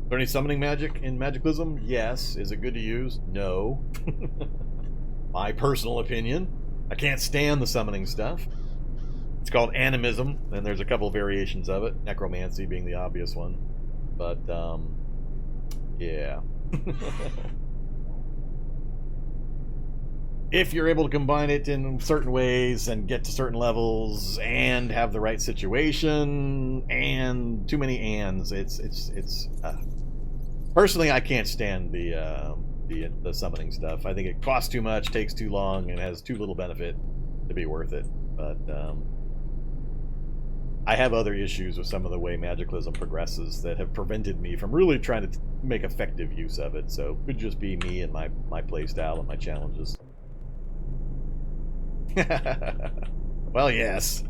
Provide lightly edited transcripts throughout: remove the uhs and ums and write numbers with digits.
there any summoning magic in Magiclysm? Yes. Is it good to use? No. My personal opinion. I can't stand the summoning stuff. It's called animism, and there's a couple variations of it, necromancy being the obvious one. But, yeah. If you're able to combine it in certain ways and get to certain levels and have the right situation and too many ands, it's personally, I can't stand the summoning stuff. I think it costs too much, takes too long, and has too little benefit to be worth it. But I have other issues with some of the way Magiclysm progresses that have prevented me from really trying to make effective use of it. So it could just be me and my playstyle and my challenges. Well, yes.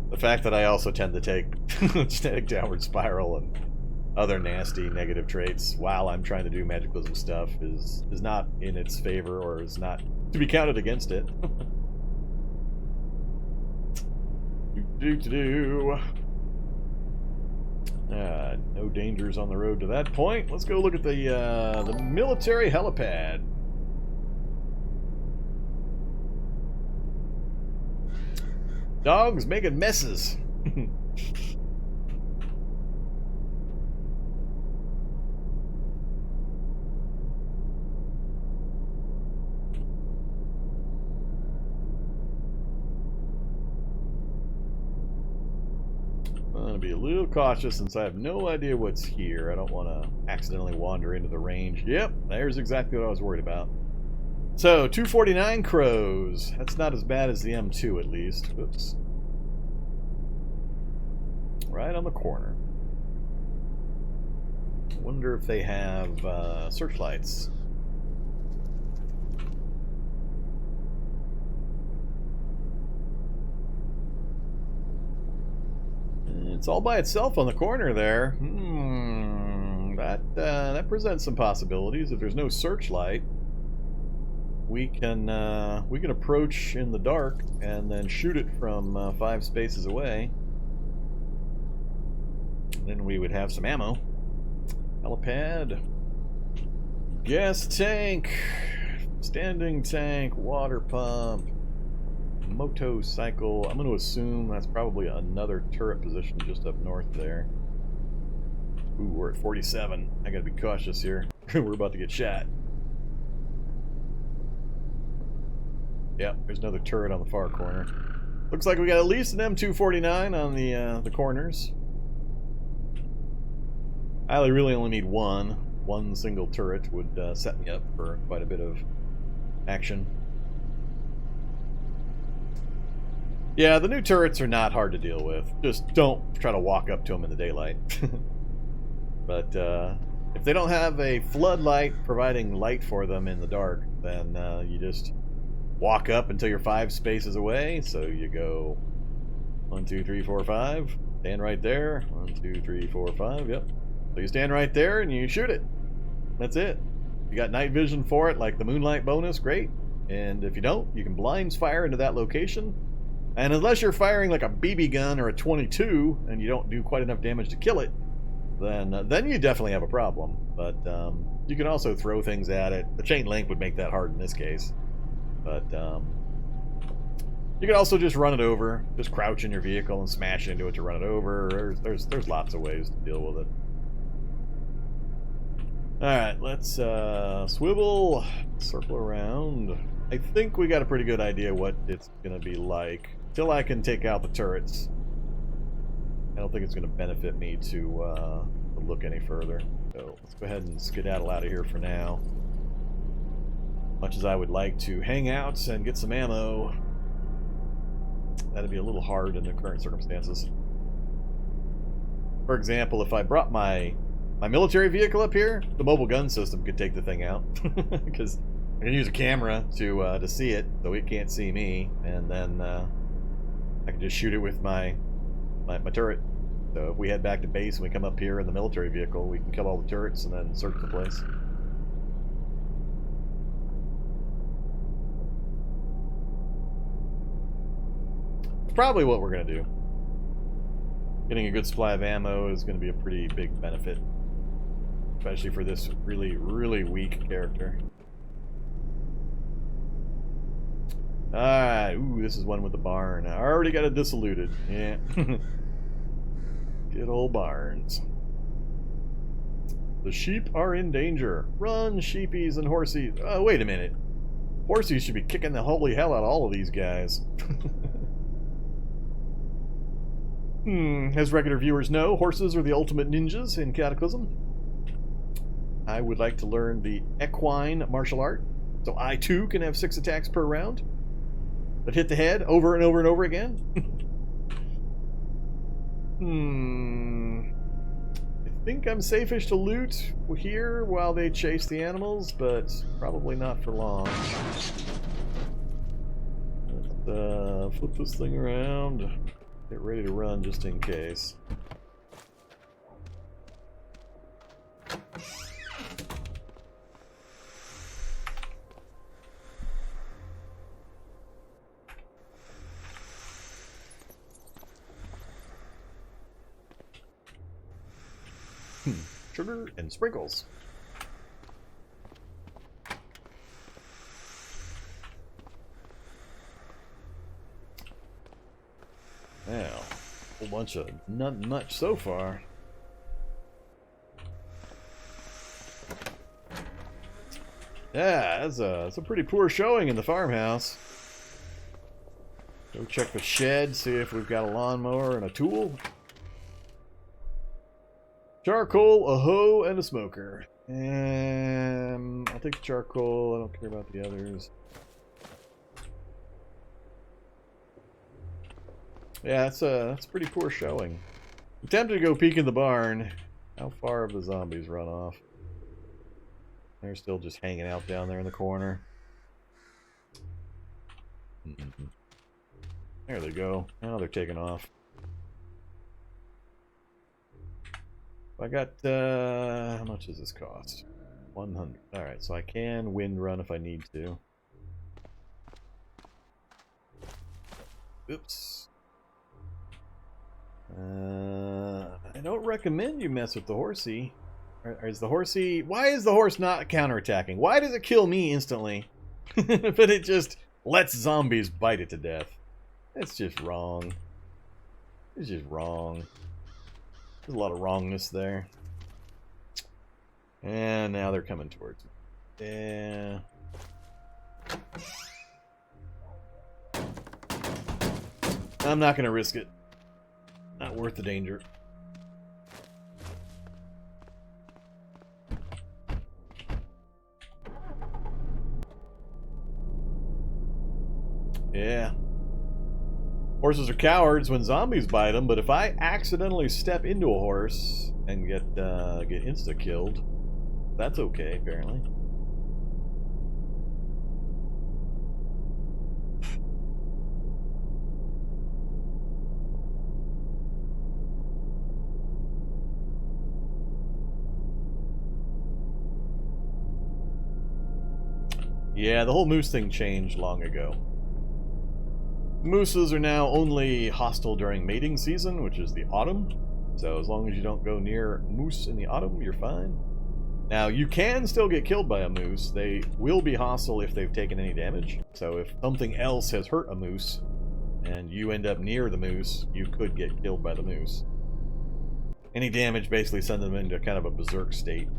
The fact that I also tend to take genetic downward spiral and other nasty negative traits while I'm trying to do Magiclysm stuff is not in its favor, or is not to be counted against it. No dangers on the road to that point. Let's go look at the military helipad. Dogs making messes. I'm going to be a little cautious since I have no idea what's here. I don't want to accidentally wander into the range. Yep, there's exactly what I was worried about. So, 249 crows. That's not as bad as the M2, at least. Oops. Right on the corner. Wonder if they have searchlights. It's all by itself on the corner there. That presents some possibilities. If there's no searchlight, we can approach in the dark and then shoot it from 5 spaces away. And then we would have some ammo. Helipad, gas tank, standing tank, water pump, motorcycle. I'm going to assume that's probably another turret position just up north there. Ooh, we're at 47. I gotta be cautious here. We're about to get shot. Yep, there's another turret on the far corner. Looks like we got at least an M249 on the corners. I really only need one. One single turret would set me up for quite a bit of action. Yeah, the new turrets are not hard to deal with. Just don't try to walk up to them in the daylight. But if they don't have a floodlight providing light for them in the dark, then you just walk up until you're 5 spaces away. So you go 1, 2, 3, 4, 5. Stand right there. 1, 2, 3, 4, 5. Yep. So you stand right there and you shoot it. That's it. You got night vision for it, like the moonlight bonus, great. And if you don't, you can blinds fire into that location. And unless you're firing like a BB gun or a 22 and you don't do quite enough damage to kill it, then you definitely have a problem. But you can also throw things at it. The chain link would make that hard in this case. But you can also just run it over. Just crouch in your vehicle and smash into it to run it over. There's lots of ways to deal with it. Alright, let's swivel, circle around. I think we got a pretty good idea what it's going to be like. Till I can take out the turrets, I don't think it's going to benefit me to look any further. So let's go ahead and skedaddle out of here for now. Much as I would like to hang out and get some ammo, that'd be a little hard in the current circumstances. For example, if I brought my military vehicle up here, the mobile gun system could take the thing out. Because I can use a camera to see it, so it can't see me, and then I can just shoot it with my turret. So if we head back to base and we come up here in the military vehicle, we can kill all the turrets and then search the place. Probably what we're going to do. Getting a good supply of ammo is going to be a pretty big benefit. especially for this really, really weak character. Alright, ooh, this is one with the barn. I already got it dissoluted. Yeah. Good old barns. The sheep are in danger. Run, sheepies and horsies. Oh, wait a minute. Horsies should be kicking the holy hell out of all of these guys. As regular viewers know, horses are the ultimate ninjas in Cataclysm. I would like to learn the equine martial art, so I too can have 6 attacks per round that hit the head over and over and over again. I think I'm safe-ish to loot here while they chase the animals, but probably not for long. Let's flip this thing around. Get ready to run just in case. Sugar and sprinkles. Now, a whole bunch of not much so far. Yeah, that's a pretty poor showing in the farmhouse. Go check the shed, see if we've got a lawnmower and a tool. Charcoal, a hoe, and a smoker. And I'll take the charcoal. I don't care about the others. Yeah, that's a pretty poor showing. I'm tempted to go peek in the barn. How far have the zombies run off? They're still just hanging out down there in the corner. There they go. Now they're taking off. I got, how much does this cost? 100. Alright, so I can wind run if I need to. Oops. I don't recommend you mess with the horsey. Or is the horsey... Why is the horse not counterattacking? Why does it kill me instantly? But it just lets zombies bite it to death. That's just wrong. It's just wrong. There's a lot of wrongness there. And now they're coming towards me. Yeah. I'm not going to risk it. Not worth the danger. Yeah. Horses are cowards when zombies bite them, but if I accidentally step into a horse and get insta-killed, that's okay, apparently. Yeah, the whole moose thing changed long ago. Mooses are now only hostile during mating season, which is the autumn. So as long as you don't go near moose in the autumn, you're fine. Now, you can still get killed by a moose. They will be hostile if they've taken any damage. So if something else has hurt a moose, and you end up near the moose, you could get killed by the moose. Any damage basically sends them into kind of a berserk state.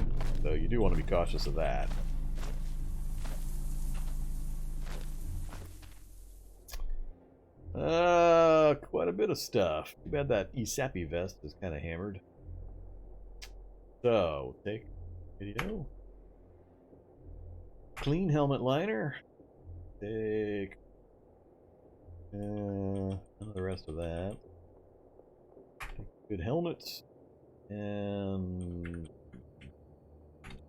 So you do want to be cautious of that. Quite a bit of stuff. Too bad that Isapi vest is kind of hammered. So, take video. Clean helmet liner. Take none of the rest of that. Take good helmets. And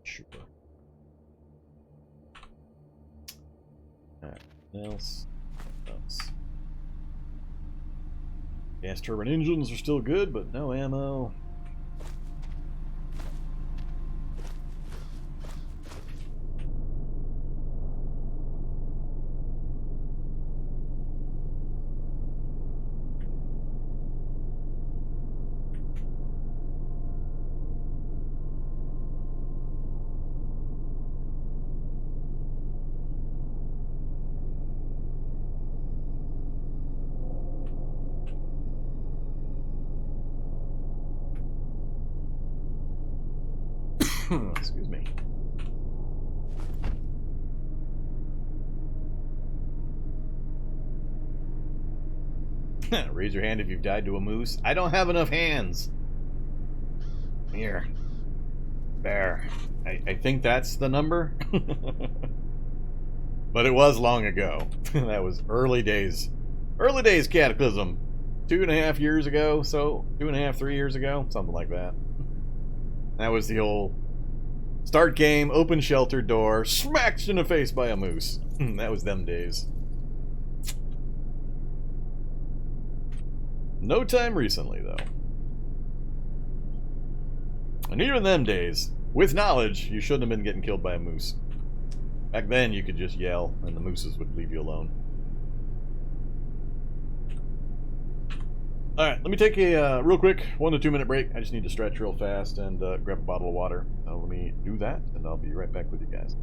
sure. Alright, what else? Gas turbine engines are still good, but no ammo. Excuse me. Raise your hand if you've died to a moose. I don't have enough hands. Here. There. I think that's the number. But it was long ago. That was early days. Early days Cataclysm. 2.5 years ago, so 2.5, 3 years ago, something like that. That was the old start game, open shelter door, smacked in the face by a moose. That was them days. No time recently, though. And even them days, with knowledge, you shouldn't have been getting killed by a moose. Back then, you could just yell, and the mooses would leave you alone. Alright, let me take a real quick 1 to 2 minute break. I just need to stretch real fast and grab a bottle of water. Let me do that, and I'll be right back with you guys.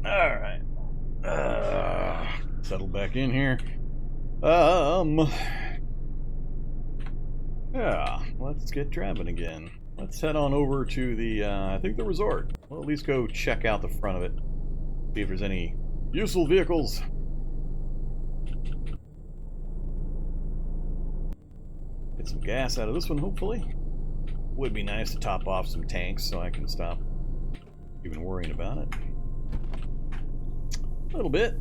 Alright. Settle back in here. Yeah, let's get driving again. Let's head on over to the, I think the resort. We'll at least go check out the front of it. See if there's any useful vehicles. Get some gas out of this one, hopefully. Would be nice to top off some tanks so I can stop even worrying about it. A little bit.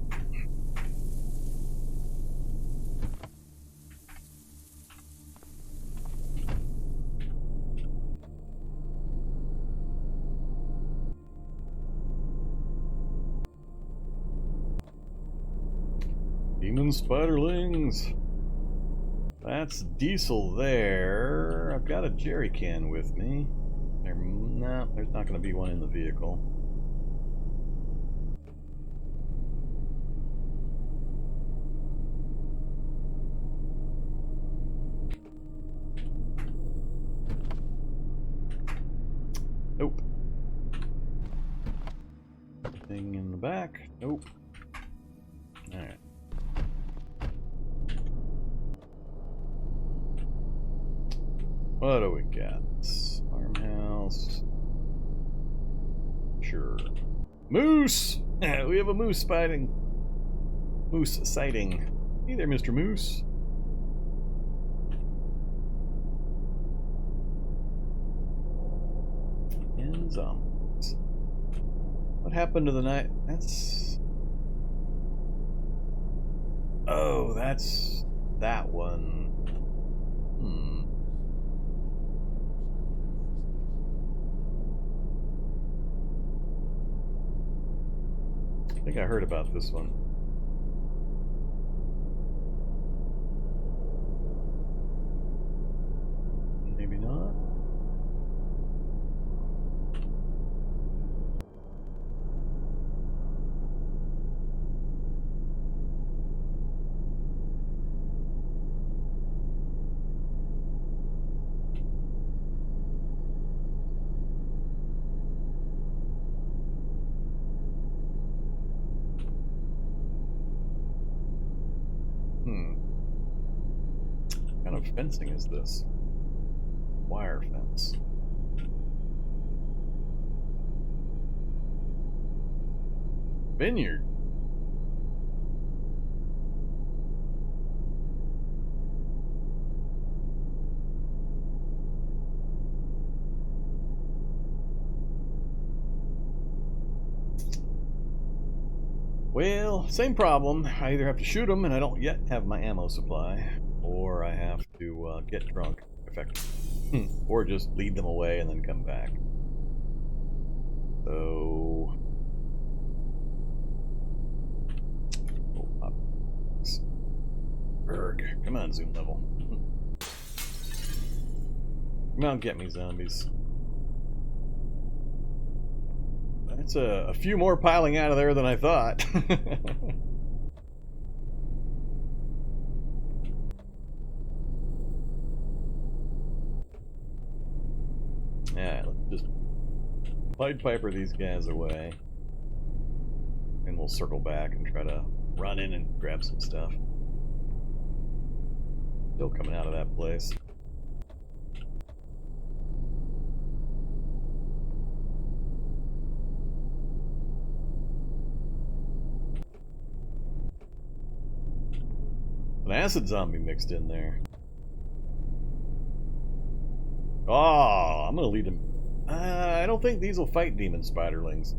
Demon spiderlings. That's diesel there. I've got a jerry can with me. No, there's not going to be one in the vehicle. Nope. Thing in the back. Nope. Alright. What do we got? Farmhouse. Sure. Moose! We have a moose sighting. Moose sighting. Hey there, Mr. Moose. And zombies. What happened to the night? That's... Oh, that's that one. I think I heard about this one. What kind of fencing is this? Wire fence. Vineyard. Well, same problem. I either have to shoot them, and I don't yet have my ammo supply, or I have to get drunk, effectively. Or just lead them away and then come back. So... Oh, pop. Berg. Come on, zoom level. Come on, get me, zombies. That's a few more piling out of there than I thought. Yeah, let's just Pied Piper these guys away. And we'll circle back and try to run in and grab some stuff. Still coming out of that place. An acid zombie mixed in there. Oh, I'm gonna lead him. I don't think these will fight demon spiderlings.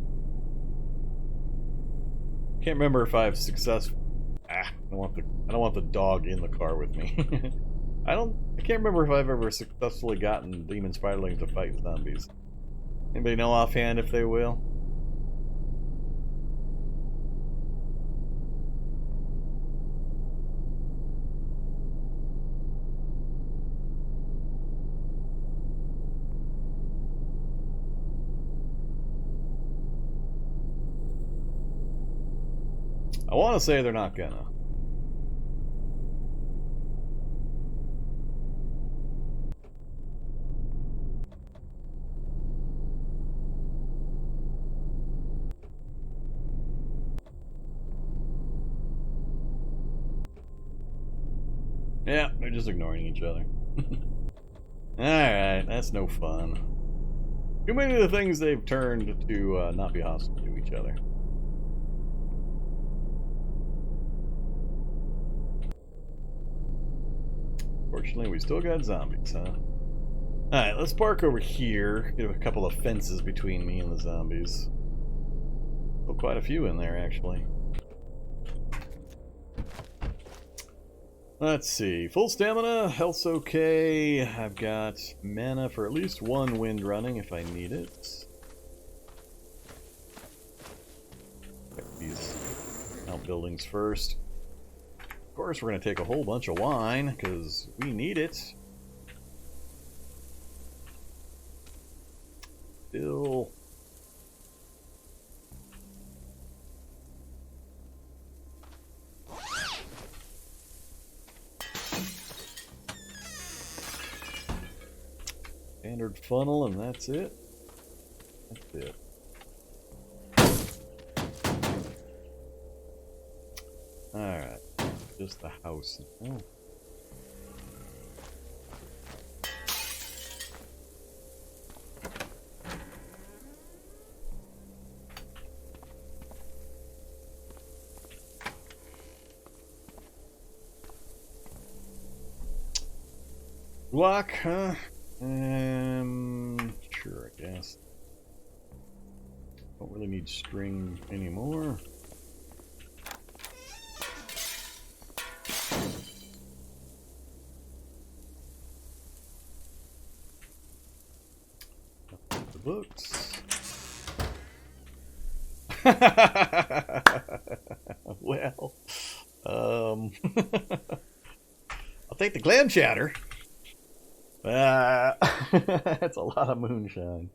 Can't remember if I've successfully. I don't want the dog in the car with me. I can't remember if I've ever successfully gotten demon spiderlings to fight zombies. Anybody know offhand if they will? I want to say they're not gonna. Yeah, they're just ignoring each other. Alright, that's no fun. Too many of the things they've turned to not be hostile to each other. Fortunately, we still got zombies, huh? Alright, let's park over here. Get a couple of fences between me and the zombies. Still quite a few in there, actually. Let's see. Full stamina, health's okay. I've got mana for at least one wind running if I need it. Check these outbuildings first. Of course, we're going to take a whole bunch of wine, because we need it. Still... Standard funnel, and that's it. That's it. Alright. Just the house. Oh. Lock, huh? Sure, I guess. Don't really need string anymore. The books. Well, I'll take the clam chowder. That's a lot of moonshine.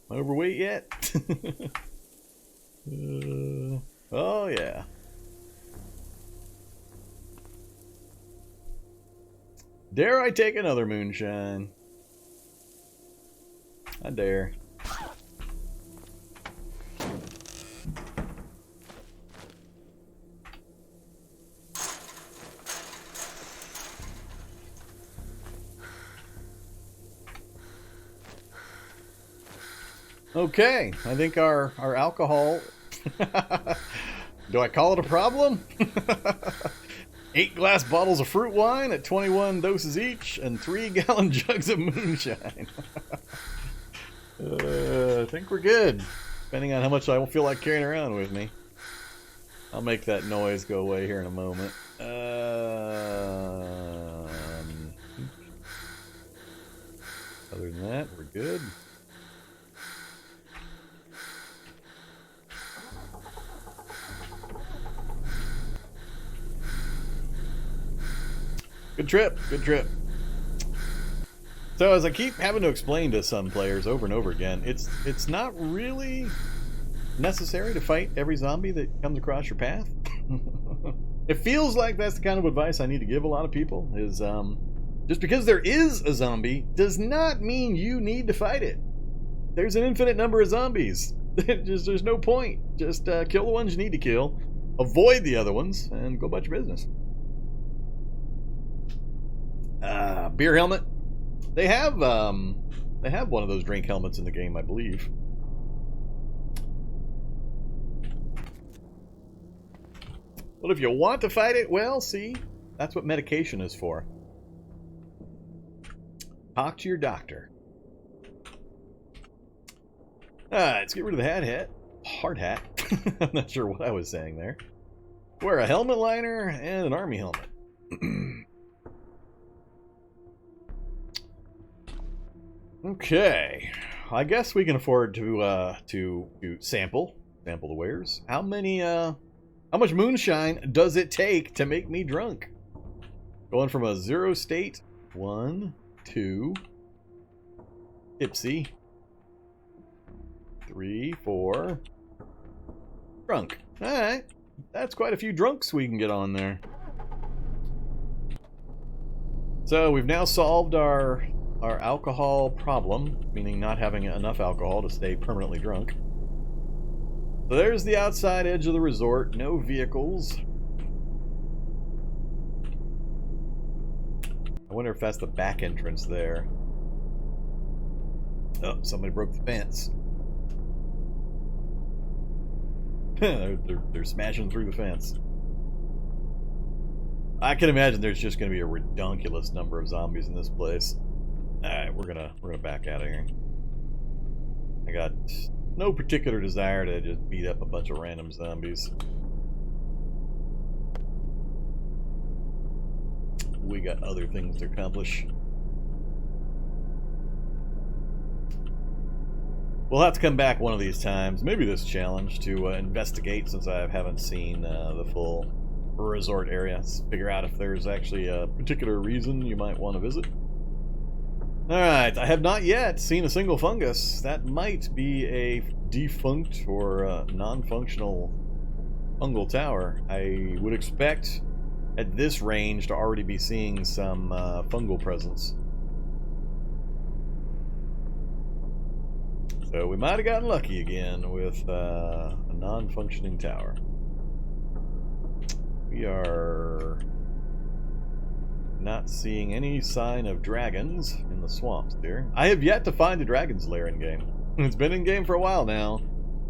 Overweight yet? Oh yeah. Dare I take another moonshine? I dare. Okay, I think our alcohol... Do I call it a problem? 8 glass bottles of fruit wine at 21 doses each, and 3-gallon jugs of moonshine. I think we're good, depending on how much I feel like carrying around with me. I'll make that noise go away here in a moment. Other than that, we're good. Good trip, good trip. So as I keep having to explain to some players over and over again, it's not really necessary to fight every zombie that comes across your path. It feels like that's the kind of advice I need to give a lot of people, is just because there is a zombie does not mean you need to fight it. There's an infinite number of zombies. There's no point. Just kill the ones you need to kill, avoid the other ones, and go about your business. Beer helmet. They have one of those drink helmets in the game, I believe. But if you want to fight it, well, see, that's what medication is for. Talk to your doctor. Let's get rid of the hard hat. I'm not sure what I was saying there. Wear a helmet liner and an army helmet. Okay, I guess we can afford to sample the wares. How much moonshine does it take to make me drunk? Going from a 0 state, 1, 2, tipsy, 3, 4, drunk. All right, that's quite a few drunks we can get on there. So we've now solved our alcohol problem, meaning not having enough alcohol to stay permanently drunk. So there's the outside edge of the resort. No vehicles. I wonder if that's the back entrance there. Oh, somebody broke the fence. they're smashing through the fence. I can imagine there's just going to be a redonkulous number of zombies in this place. Alright, we're gonna back out of here. I got no particular desire to just beat up a bunch of random zombies. We got other things to accomplish. We'll have to come back one of these times, maybe this challenge, to investigate, since I haven't seen the full resort area. Let's figure out if there's actually a particular reason you might want to visit. Alright, I have not yet seen a single fungus. That might be a defunct or non-functional fungal tower. I would expect at this range to already be seeing some fungal presence. So we might have gotten lucky again with a non-functioning tower. We are not seeing any sign of dragons in the swamps here. I have yet to find a dragon's lair in game. It's been in game for a while now.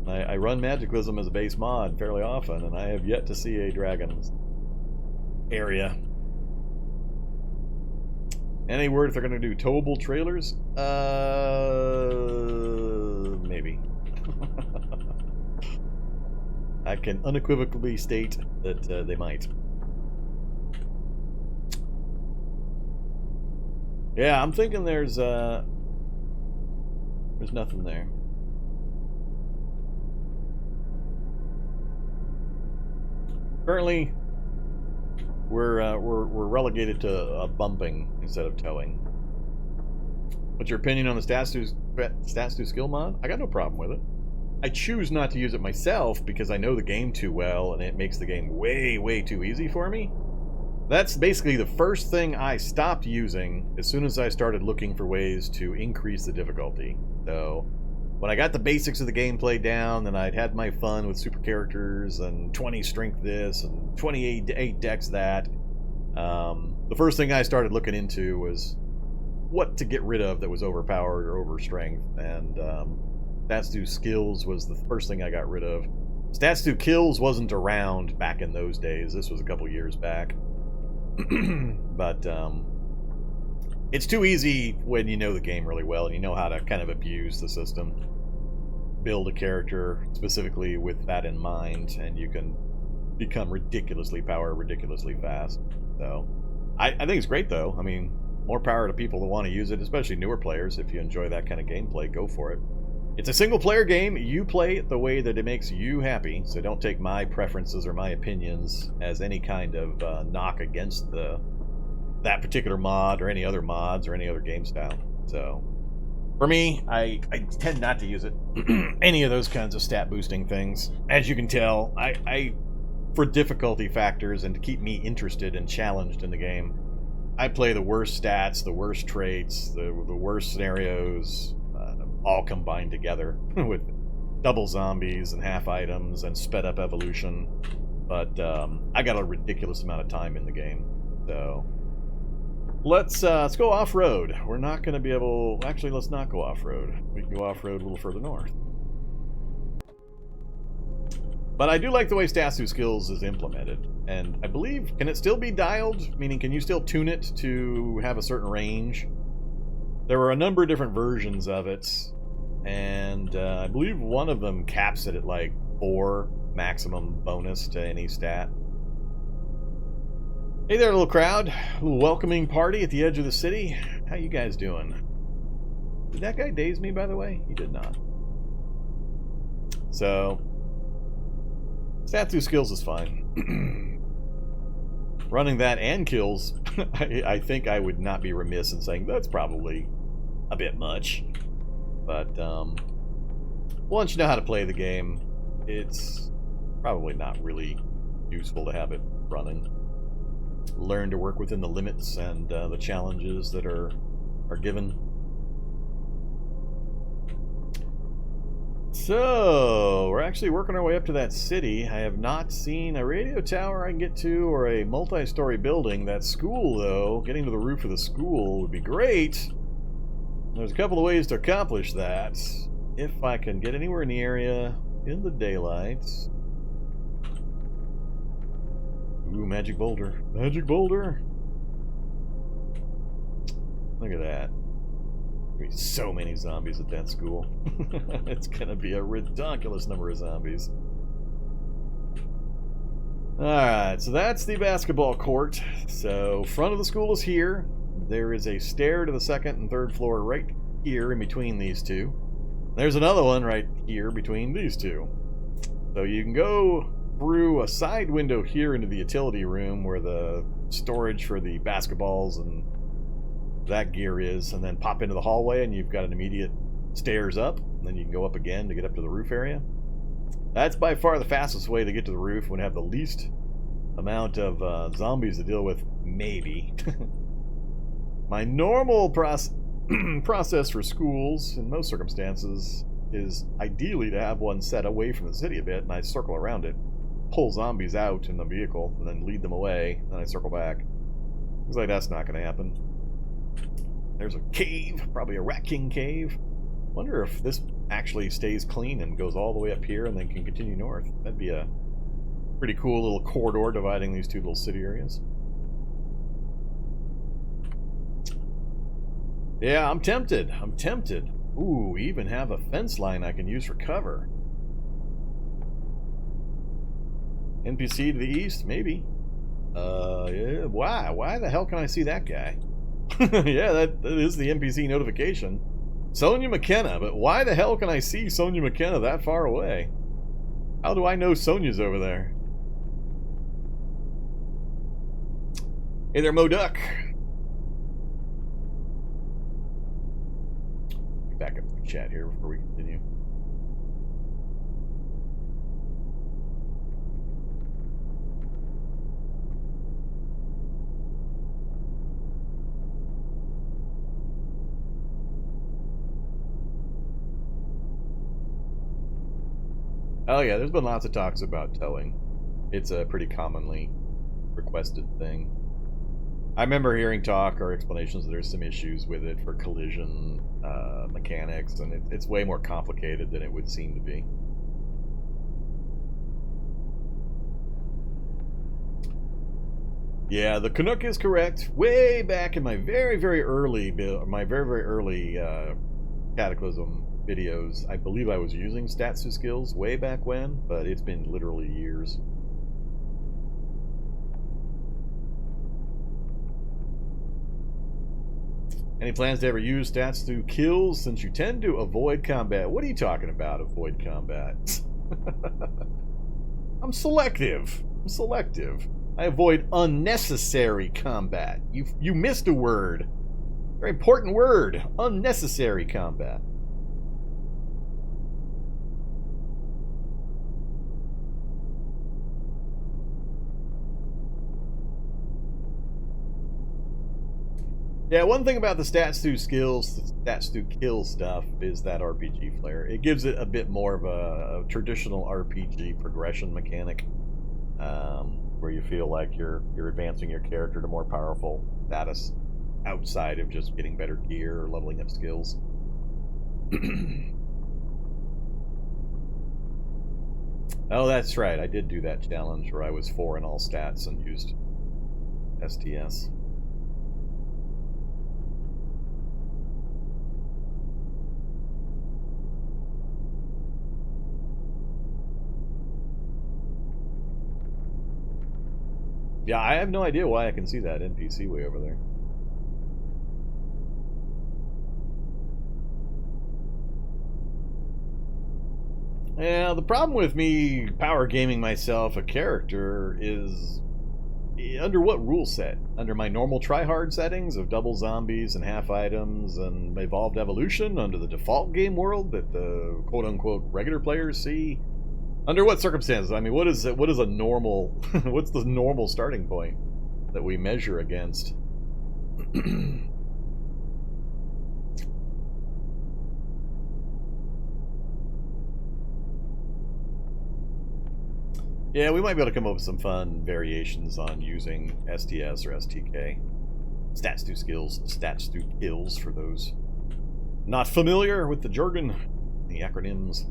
I run Magiclysm as a base mod fairly often, and I have yet to see a dragon's area. Any word if they're going to do towable trailers? Maybe. I can unequivocally state that they might. Yeah, I'm thinking there's nothing there. Currently, we're relegated to a bumping instead of towing. What's your opinion on the stats to skill mod? I got no problem with it. I choose not to use it myself because I know the game too well, and it makes the game way too easy for me. That's basically the first thing I stopped using as soon as I started looking for ways to increase the difficulty. So when I got the basics of the gameplay down, then I'd had my fun with super characters and 20 strength this and 28 dex that. The first thing I started looking into was what to get rid of that was overpowered or over strength, and Stats do skills was the first thing I got rid of. Stats do kills wasn't around back in those days. This was a couple years back. But it's too easy when you know the game really well and you know how to kind of abuse the system. Build a character specifically with that in mind, and you can become ridiculously powerful, ridiculously fast. So I think it's great, though. I mean, more power to people that want to use it, especially newer players. If you enjoy that kind of gameplay, go for it. It's a single-player game. You play it the way that it makes you happy, so don't take my preferences or my opinions as any kind of knock against that particular mod or any other mods or any other game style. So, for me, I tend not to use it. Any of those kinds of stat boosting things. As you can tell, I for difficulty factors and to keep me interested and challenged in the game, I play the worst stats, the worst traits, the worst scenarios, all combined together with double zombies and half items and sped up evolution. But I got a ridiculous amount of time in the game, so let's go off-road. We're not going to be able... Actually, let's not go off-road. We can go off-road a little further north. But I do like the way Stats Do Skills is implemented. And I believe, can it still be dialed? Meaning, can you still tune it to have a certain range? There were a number of different versions of it. And I believe one of them caps it at like 4 maximum bonus to any stat. Hey there, little crowd. A little welcoming party at the edge of the city. How you guys doing? Did that guy daze me, by the way? He did not. So, Stats Do Skills is fine. Running that and kills, I think I would not be remiss in saying that's probably a bit much. But once you know how to play the game, it's probably not really useful to have it running. Learn to work within the limits and the challenges that are given. So, we're actually working our way up to that city. I have not seen a radio tower I can get to or a multi-story building. That school, though, getting to the roof of the school would be great. There's a couple of ways to accomplish that. If I can get anywhere in the area in the daylight. Ooh, magic boulder. Magic boulder! Look at that. There's be so many zombies at that school. It's gonna be a ridiculous number of zombies. Alright, so that's the basketball court. So, front of the school is here. There is a stair to the second and third floor right here in between these two. There's another one right here between these two. So you can go through a side window here into the utility room where the storage for the basketballs and that gear is, and then pop into the hallway and you've got an immediate stairs up, and then you can go up again to get up to the roof area. That's by far the fastest way to get to the roof when you have the least amount of zombies to deal with, maybe. My normal process for schools, in most circumstances, is ideally to have one set away from the city a bit, and I circle around it, pull zombies out in the vehicle, and then lead them away, and then I circle back. Looks like that's not going to happen. There's a cave, probably a Rat King cave. Wonder if this actually stays clean and goes all the way up here and then can continue north. That'd be a pretty cool little corridor dividing these two little city areas. Yeah, I'm tempted. I'm tempted. Ooh, we even have a fence line I can use for cover. NPC to the east? Maybe. Yeah, why? Why the hell can I see that guy? Yeah, that is the NPC notification. Sonia McKenna, but why the hell can I see Sonia McKenna that far away? How do I know Sonia's over there? Hey there, Mo Duck. Back up the chat here before we continue. Oh yeah, there's been lots of talks about towing. It's a pretty commonly requested thing. I remember hearing talk or explanations that there's some issues with it for collision mechanics, and it's way more complicated than it would seem to be. Yeah, the Canuck is correct. Way back in my very, very early Cataclysm videos, I believe I was using stats to skills way back when, but it's been literally years. Any plans to ever use stats through kills since you tend to avoid combat? What are you talking about, avoid combat? I'm selective. I'm selective. I avoid unnecessary combat. You missed a word. Very important word. Unnecessary combat. Yeah, one thing about the stats through skills, the stats through kill stuff is that RPG flair. It gives it a bit more of a traditional RPG progression mechanic, where you feel like you're advancing your character to more powerful status outside of just getting better gear or leveling up skills. Oh, that's right. I did do that challenge where I was 4 in all stats and used STS. Yeah, I have no idea why I can see that NPC way over there. Yeah, the problem with me power gaming myself a character is under what rule set? Under my normal tryhard settings of double zombies and half items and evolved evolution under the default game world that the quote-unquote regular players see? Under what circumstances? I mean, what is a normal what's the normal starting point that we measure against? Yeah, we might be able to come up with some fun variations on using STS or STK. Stats through skills, stats through kills for those not familiar with the jargon, the acronyms.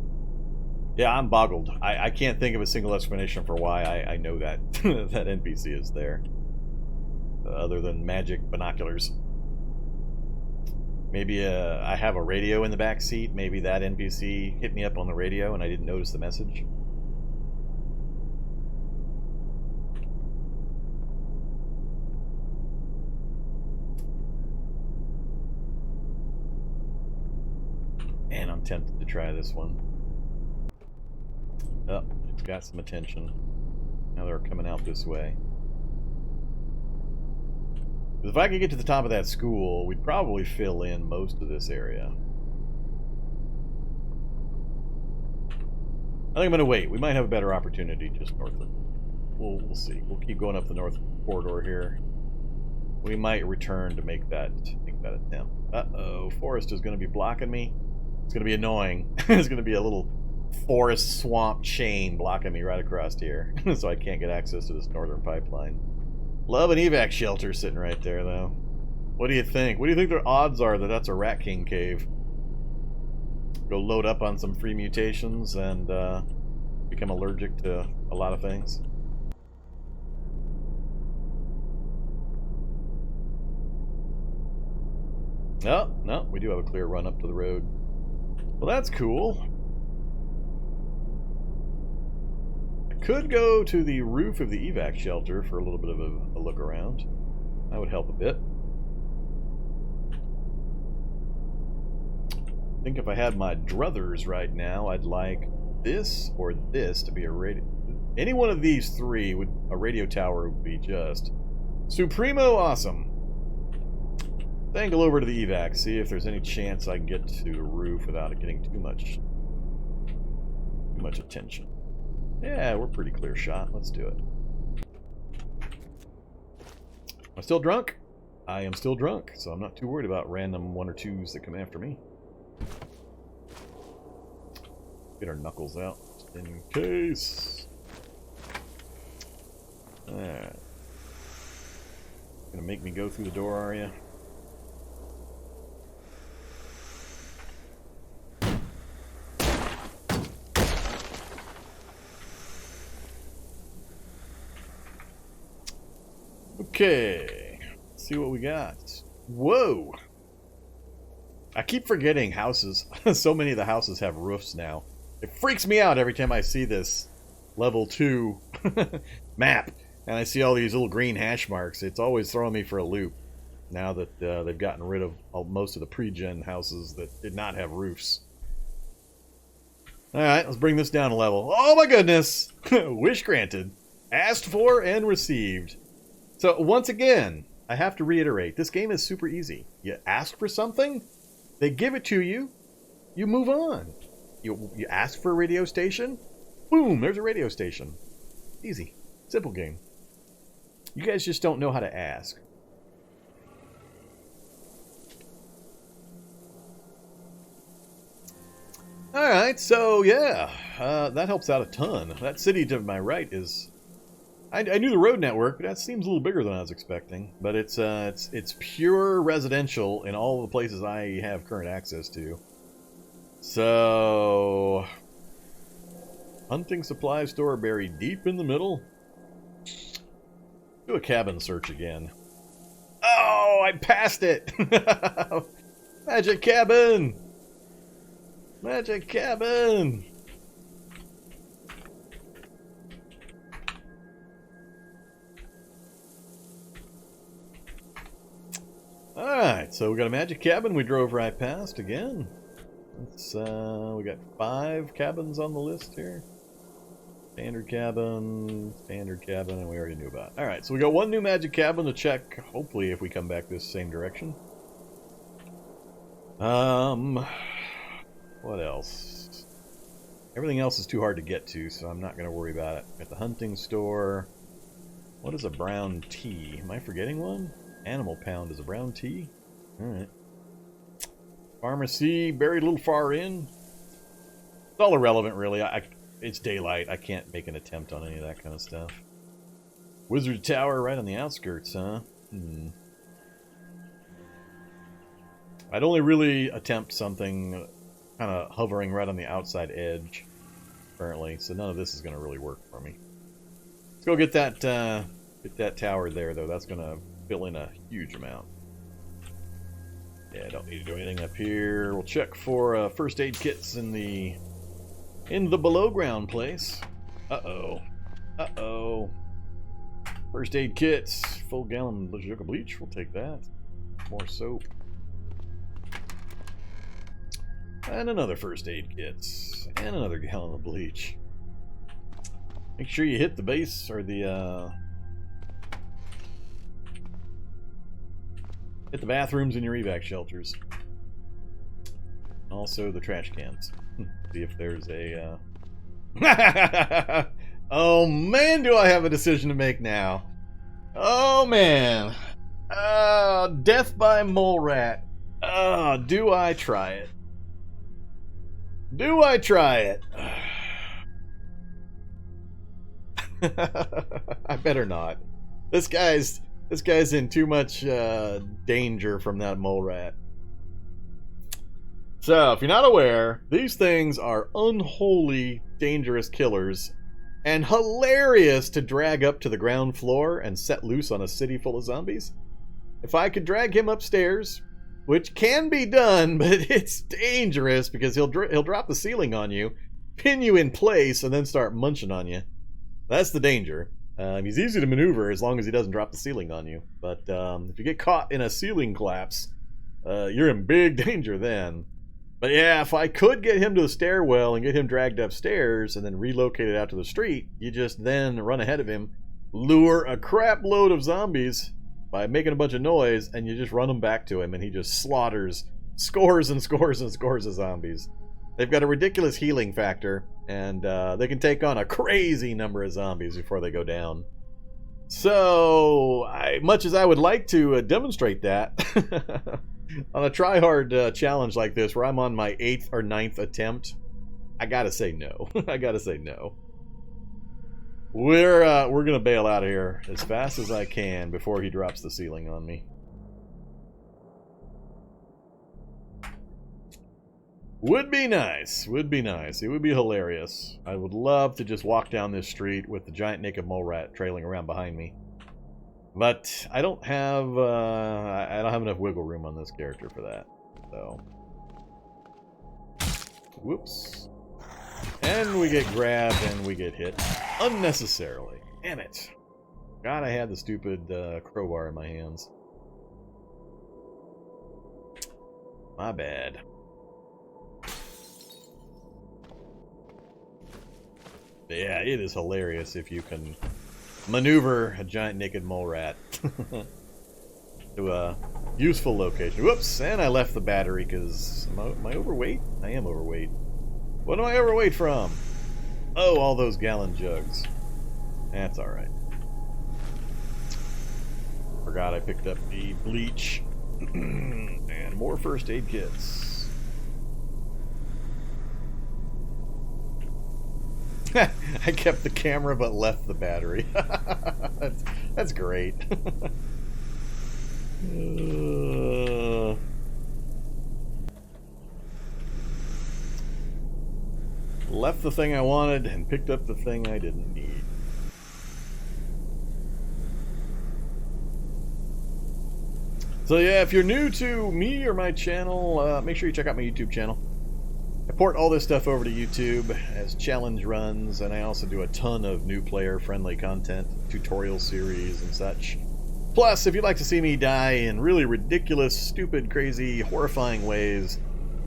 Yeah, I'm boggled. I can't think of a single explanation for why I know that that NPC is there. Other than magic binoculars. Maybe I have a radio in the back seat. Maybe that NPC hit me up on the radio and I didn't notice the message. Man, I'm tempted to try this one. Oh, it's got some attention. Now they're coming out this way. If I could get to the top of that school, we'd probably fill in most of this area. I think I'm going to wait. We might have a better opportunity just north of... We'll see. We'll keep going up the north corridor here. We might return to make that attempt. Uh-oh. Forest is going to be blocking me. It's going to be annoying. It's going to be a little forest swamp chain blocking me right across here. So I can't get access to this northern pipeline. Love an evac shelter sitting right there, though. What do you think? What do you think the odds are that that's a Rat King cave? Go load up on some free mutations and become allergic to a lot of things. No, no, we do have a clear run up to the road. Well, that's cool. Could go to the roof of the evac shelter for a little bit of a look around. That would help a bit. I think if I had my druthers right now, I'd like this or this to be a radio. Any one of these three would a radio tower would be just supremo awesome. Angle over to the evac, see if there's any chance I can get to the roof without it getting too much attention. Yeah, we're pretty clear shot. Let's do it. Am I still drunk? I am still drunk, so I'm not too worried about random 1 or 2s that come after me. Get our knuckles out, just in case. Alright. Gonna make me go through the door, are you? Okay, let's see what we got. Whoa! I keep forgetting houses. So many of the houses have roofs now. It freaks me out every time I see this level 2 map and I see all these little green hash marks. It's always throwing me for a loop now that they've gotten rid of most of the pre-gen houses that did not have roofs. Alright, let's bring this down a level. Oh my goodness! Wish granted. Asked for and received. So once again, I have to reiterate, this game is super easy. You ask for something, they give it to you, you move on. You ask for a radio station, boom, there's a radio station. Easy. Simple game. You guys just don't know how to ask. Alright, so yeah, that helps out a ton. That city to my right is... I knew the road network, but that seems a little bigger than I was expecting. But it's pure residential in all the places I have current access to. So, hunting supply store buried deep in the middle. Do a cabin search again. Oh, I passed it! Magic cabin! Magic cabin! Alright, so we got a magic cabin we drove right past again. Let's, we got 5 cabins on the list here. Standard cabin, and we already knew about. Alright, so we got 1 new magic cabin to check, hopefully, if we come back this same direction. What else? Everything else is too hard to get to, so I'm not going to worry about it. At the hunting store. What is a brown tea? Am I forgetting one? Animal pound is a brown tea. Alright. Pharmacy, buried a little far in. It's all irrelevant, really. It's daylight. I can't make an attempt on any of that kind of stuff. Wizard Tower right on the outskirts, huh? I'd only really attempt something kind of hovering right on the outside edge, apparently. So none of this is going to really work for me. Let's go get that tower there, though. That's going to fill in a huge amount. Yeah, I don't need to do anything up here. We'll check for first aid kits in the below ground place. Uh-oh. Uh-oh. First aid kits. Full gallon of bleach. We'll take that. More soap. And another first aid kit. And another gallon of bleach. Make sure you hit the base or the hit the bathrooms in your evac shelters. Also the trash cans. See if there's a Oh man, do I have a decision to make now. Oh man. Death by mole rat. Do I try it? Do I try it? I better not. This guy's in too much danger from that mole rat. So, if you're not aware, these things are unholy, dangerous killers, and hilarious to drag up to the ground floor and set loose on a city full of zombies. If I could drag him upstairs, which can be done, but it's dangerous because he'll drop the ceiling on you, pin you in place, and then start munching on you. That's the danger. He's easy to maneuver as long as he doesn't drop the ceiling on you. But if you get caught in a ceiling collapse, you're in big danger then. But yeah, if I could get him to the stairwell and get him dragged upstairs and then relocated out to the street, you just then run ahead of him, lure a crap load of zombies by making a bunch of noise, and you just run them back to him, and he just slaughters scores and scores and scores of zombies. They've got a ridiculous healing factor, and they can take on a crazy number of zombies before they go down. So, much as I would like to demonstrate that, on a try-hard challenge like this, where I'm on my 8th or 9th attempt, I gotta say no. I gotta say no. We're gonna bail out of here as fast as I can before he drops the ceiling on me. Would be nice. Would be nice. It would be hilarious. I would love to just walk down this street with the giant naked mole rat trailing around behind me. But I don't have enough wiggle room on this character for that. So, whoops. And we get grabbed and we get hit unnecessarily. Damn it. God, I had the stupid crowbar in my hands. My bad. Yeah, it is hilarious if you can maneuver a giant naked mole rat to a useful location. Whoops, and I left the battery because am I overweight? I am overweight. What am I overweight from? Oh, all those gallon jugs. That's alright. Forgot I picked up the bleach and more first aid kits. I kept the camera but left the battery. That's great. Left the thing I wanted and picked up the thing I didn't need. So yeah, if you're new to me or my channel, make sure you check out my YouTube channel. I port all this stuff over to YouTube as challenge runs, and I also do a ton of new player friendly content, tutorial series and such. Plus, if you'd like to see me die in really ridiculous, stupid, crazy, horrifying ways,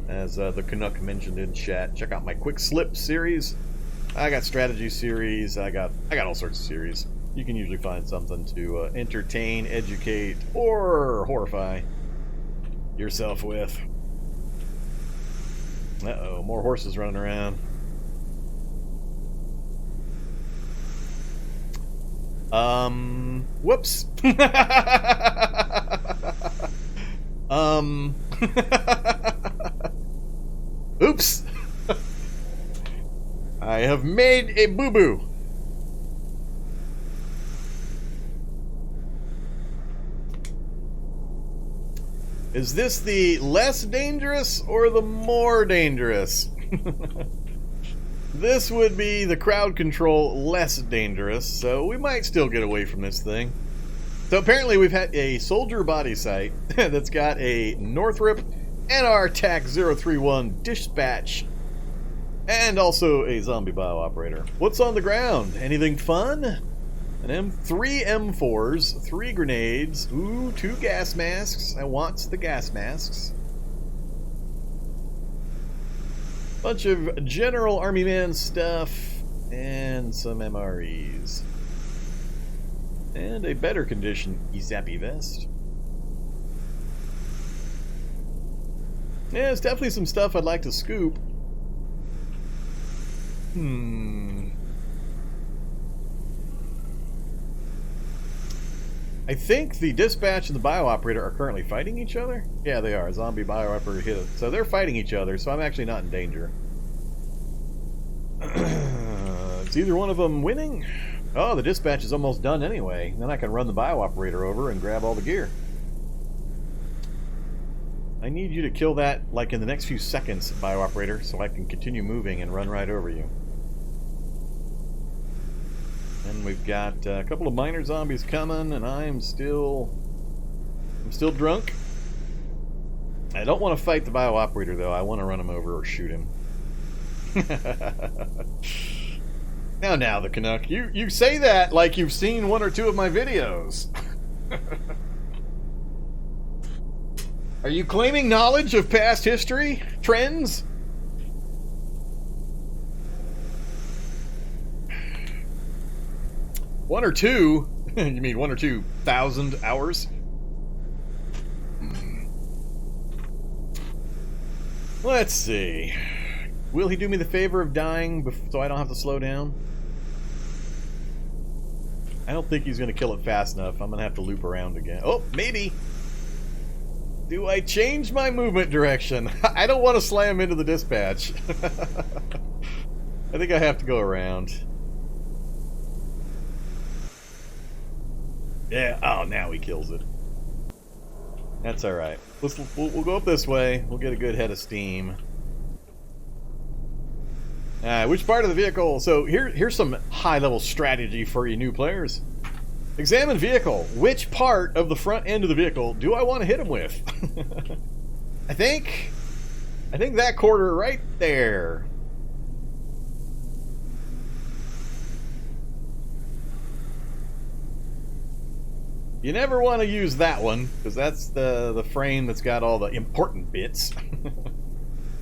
as the Canuck mentioned in chat, check out my Quick Slip series. I got strategy series, I got all sorts of series. You can usually find something to entertain, educate, or horrify yourself with. Uh-oh, more horses running around. Whoops. Oops. I have made a boo-boo. Is this the less dangerous or the more dangerous? This would be the crowd control less dangerous, so we might still get away from this thing. So apparently we've had a soldier body site that's got a Northrop NR TAC 031 dispatch and also a zombie bio operator. What's on the ground? Anything fun? Three M4s, 3 grenades, ooh, 2 gas masks. I want the gas masks. Bunch of general army man stuff, and some MREs. And a better condition Ezappy vest. Yeah, there's definitely some stuff I'd like to scoop. I think the dispatch and the bio operator are currently fighting each other. Yeah, they are. Zombie bio operator hit it. So they're fighting each other, so I'm actually not in danger. Is either one of them winning? Oh, the dispatch is almost done anyway. Then I can run the bio operator over and grab all the gear. I need you to kill that like in the next few seconds, bio operator, so I can continue moving and run right over you. And we've got a couple of minor zombies coming, and I'm still drunk. I don't want to fight the bio operator though. I want to run him over or shoot him. Now the Canuck. You say that like you've seen 1 or 2 of my videos. Are you claiming knowledge of past history? Trends? One or two? You mean 1 or 2,000 hours? Let's see. Will he do me the favor of dying so I don't have to slow down? I don't think he's going to kill it fast enough. I'm going to have to loop around again. Oh, maybe. Do I change my movement direction? I don't want to slam into the dispatch. I think I have to go around. Yeah, oh, now he kills it. That's alright. We'll go up this way. We'll get a good head of steam. Which part of the vehicle? So here's some high-level strategy for you new players. Examine vehicle. Which part of the front end of the vehicle do I want to hit him with? I think that quarter right there. You never want to use that one, because that's the frame that's got all the important bits.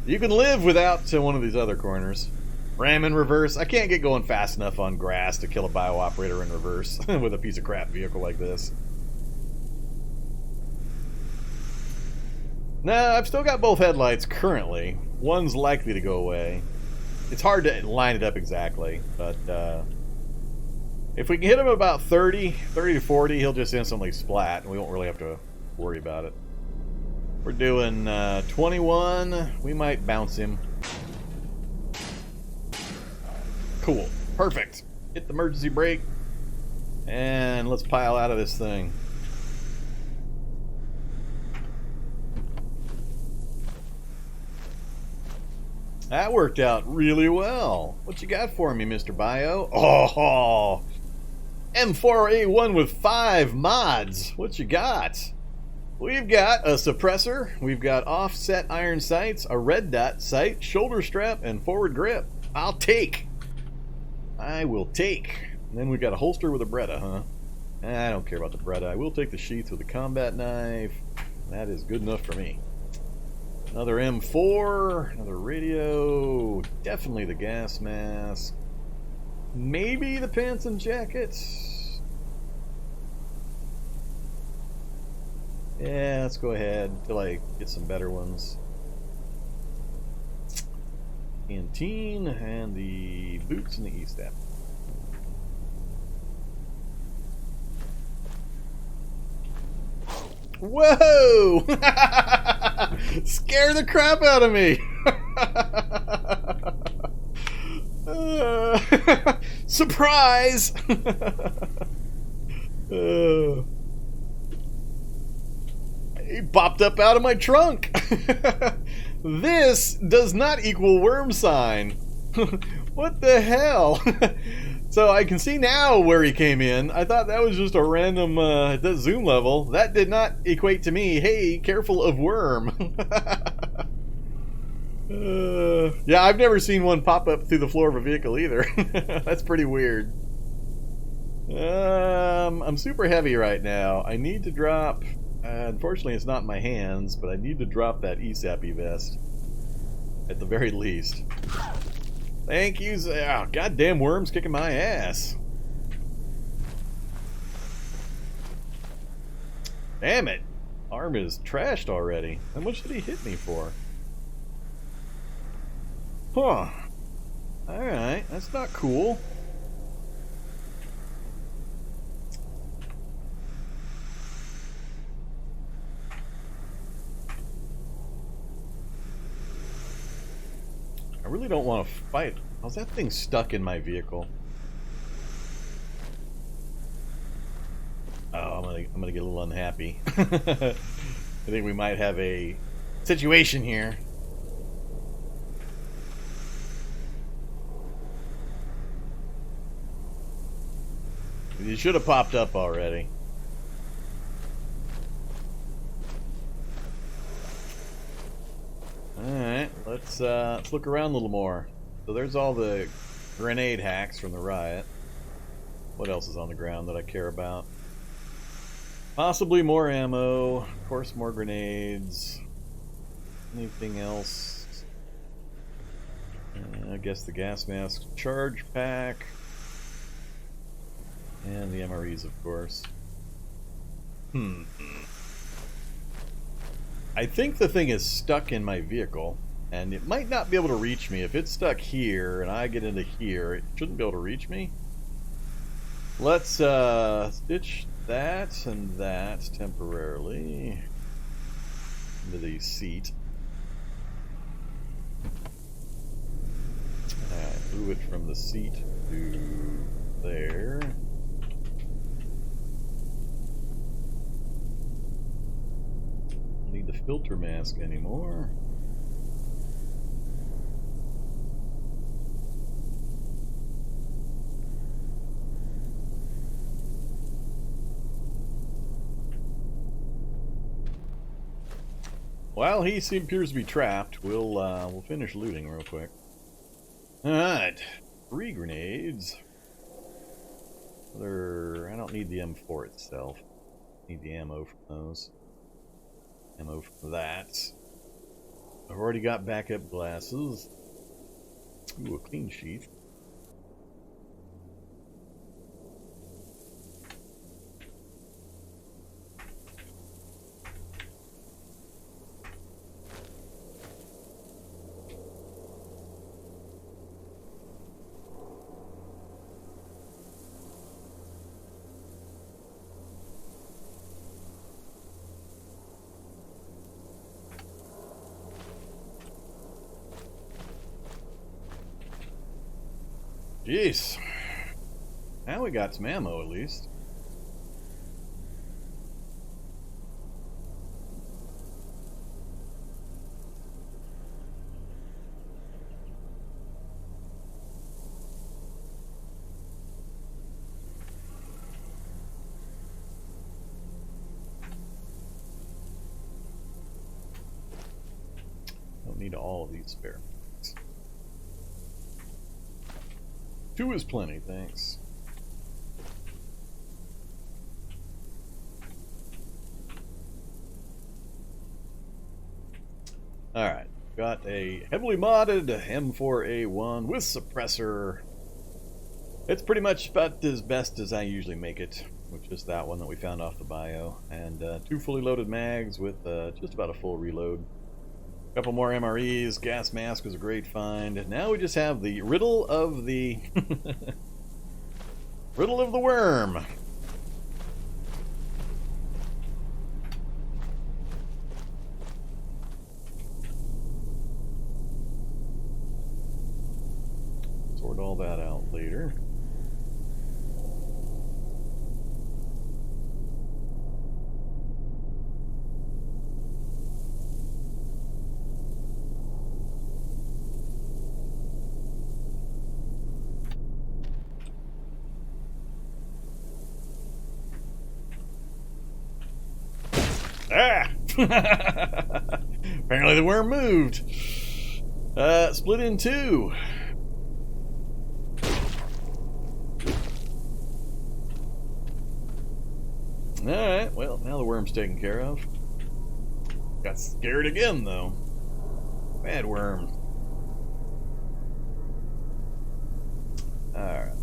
You can live without one of these other corners. Ram in reverse. I can't get going fast enough on grass to kill a bio-operator in reverse with a piece of crap vehicle like this. Nah, I've still got both headlights currently. One's likely to go away. It's hard to line it up exactly, but if we can hit him about 30 to 40, he'll just instantly splat, and we won't really have to worry about it. We're doing 21. We might bounce him. Cool. Perfect. Hit the emergency brake. And let's pile out of this thing. That worked out really well. What you got for me, Mr. Bio? Oh, M4A1 with 5 mods. What you got? We've got a suppressor. We've got offset iron sights, a red dot sight, shoulder strap, and forward grip. I'll take. I will take. And then we've got a holster with a Beretta, huh? I don't care about the Beretta. I will take the sheath with a combat knife. That is good enough for me. Another M4, another radio, definitely the gas mask, maybe the pants and jackets. Yeah, let's go ahead until I get some better ones. Canteen and the boots and the E-step. Whoa! Scare the crap out of me! Surprise! He popped up out of my trunk! This does not equal worm sign. What the hell? So I can see now where he came in. I thought that was just a random zoom level. That did not equate to me. Hey, careful of worm. Yeah, I've never seen one pop up through the floor of a vehicle either. That's pretty weird. I'm super heavy right now. I need to drop... unfortunately, it's not in my hands, but I need to drop that ESAP vest. At the very least. Thank you. Oh, goddamn worms kicking my ass. Damn it. Arm is trashed already. How much did he hit me for? Huh. Alright, that's not cool. I really don't want to fight. How's that thing stuck in my vehicle? Oh, I'm gonna get a little unhappy. I think we might have a situation here. You should have popped up already. Alright, let's look around a little more. So there's all the grenade hacks from the riot. What else is on the ground that I care about? Possibly more ammo, of course more grenades. Anything else? I guess the gas mask charge pack. And the MREs, of course. I think the thing is stuck in my vehicle, and it might not be able to reach me. If it's stuck here, and I get into here, it shouldn't be able to reach me. Let's stitch that and that temporarily into the seat. Alright, move it from the seat to there. filter mask anymore. While he appears to be trapped, we'll finish looting real quick. Alright, 3 grenades. I don't need the M4 itself. I need the ammo from those. Ammo for that. I've already got backup glasses. Ooh, a clean sheet. Jeez. Now we got some ammo at least. Don't need all of these spare. 2 is plenty, thanks. Alright, got a heavily modded M4A1 with suppressor. It's pretty much about as best as I usually make it, with just that one that we found off the bio. And 2 fully loaded mags with just about a full reload. Couple more MREs. Gas mask was a great find. Now we just have the riddle of the riddle of the worm. Sort all that out later. Ah! Apparently the worm moved. Split in 2. Alright, well, now the worm's taken care of. Got scared again, though. Bad worm. Alright.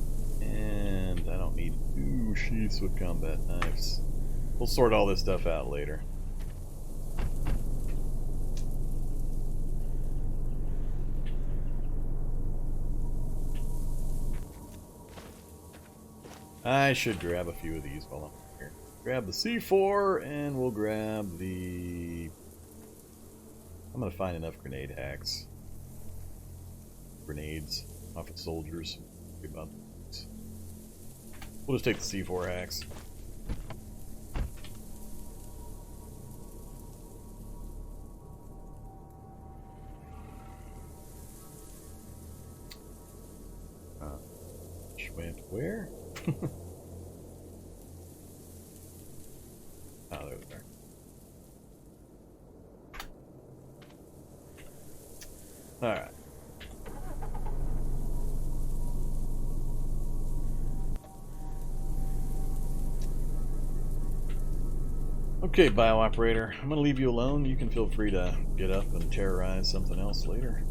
And I don't need 2 sheaths with combat knives. We'll sort all this stuff out later. I should grab a few of these while I'm here. Grab the C4, and we'll grab the... I'm gonna find enough grenade hacks. Grenades off of soldiers. About this. We'll just take the C4 hacks. Went where? Oh, there we are. Alright. Okay, bio operator, I'm gonna leave you alone. You can feel free to get up and terrorize something else later.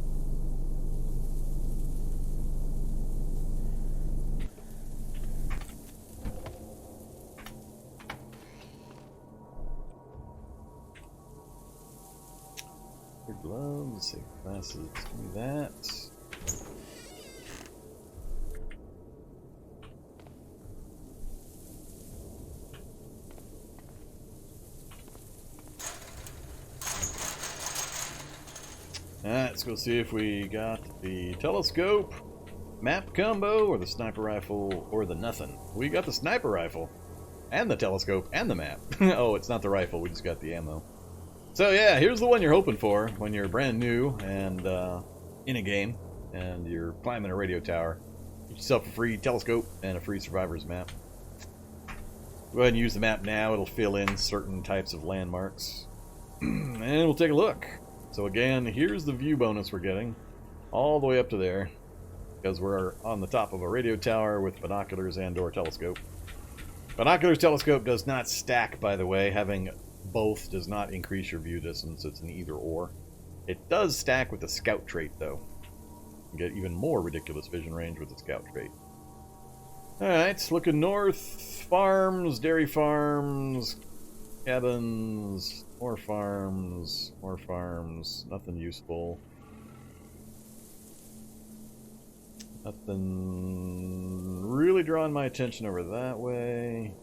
Gloves, safe glasses, do that. Alright, let's go see if we got the telescope, map combo, or the sniper rifle, or the nothing. We got the sniper rifle, and the telescope, and the map. Oh, it's not the rifle, we just got the ammo. So yeah, here's the one you're hoping for when you're brand new and in a game and you're climbing a radio tower. Get yourself a free telescope and a free survivors map. Go ahead and use the map now. It'll fill in certain types of landmarks. And we'll take a look. So again, here's the view bonus we're getting. All the way up to there. Because we're on the top of a radio tower with binoculars and/or telescope. Binoculars telescope does not stack, by the way. Having both does not increase your view distance. It's an either or. It does stack with the scout trait, though. You get even more ridiculous vision range with the scout trait. Alright, looking north. Farms, dairy farms, cabins, more farms, more farms. Nothing useful. Nothing really drawing my attention over that way.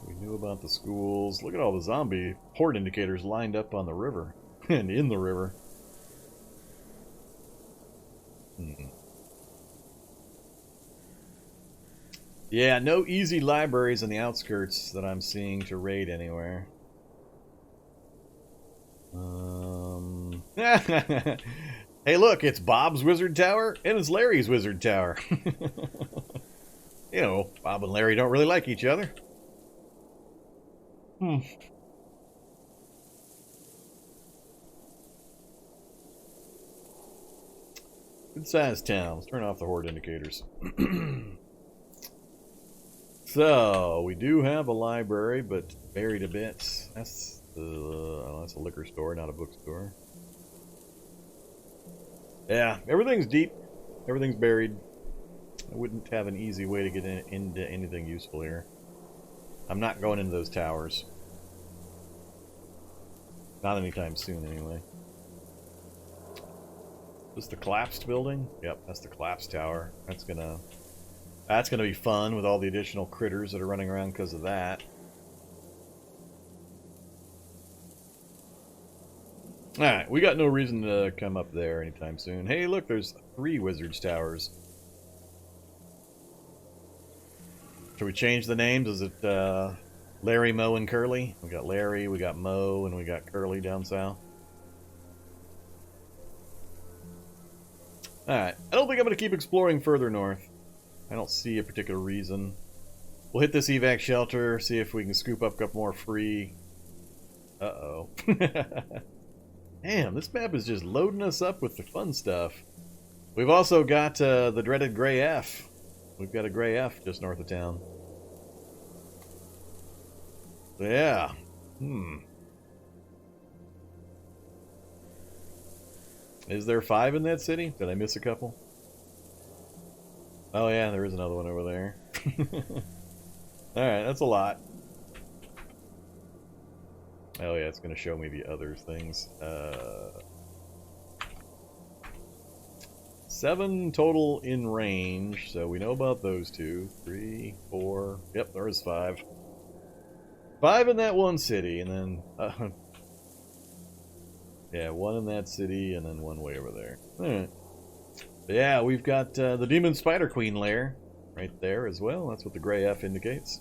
We knew about the schools. Look at all the zombie horde indicators lined up on the river. And in the river. Yeah, no easy libraries in the outskirts that I'm seeing to raid anywhere. Hey, look, it's Bob's Wizard Tower and it's Larry's Wizard Tower. You know, Bob and Larry don't really like each other. Good-sized town. Let's turn off the horde indicators. So, we do have a library, but buried a bit. That's a liquor store, not a bookstore. Yeah, everything's deep. Everything's buried. I wouldn't have an easy way to get into anything useful here. I'm not going into those towers. Not anytime soon, anyway. Is this the collapsed building? Yep, that's the collapsed tower. That's gonna be fun with all the additional critters that are running around because of that. Alright, we got no reason to come up there anytime soon. Hey, look, there's 3 Wizards Towers. Should we change the names? Is it Larry, Mo, and Curly? We got Larry, we got Mo, and we got Curly down south. Alright, I don't think I'm going to keep exploring further north. I don't see a particular reason. We'll hit this evac shelter, see if we can scoop up a couple more free... Uh-oh. Damn, this map is just loading us up with the fun stuff. We've also got the dreaded Gray F. We've got a Gray F just north of town. Yeah. Is there 5 in that city? Did I miss a couple? Oh yeah, there is another one over there. Alright, that's a lot. Oh yeah, it's going to show me the other things. 7 total in range, so we know about those 2. 3, 4, yep, there is 5. 5 in that one city, and then... yeah, 1 in that city, and then 1 way over there. Alright. Yeah, we've got the Demon Spider Queen lair right there as well. That's what the Gray F indicates.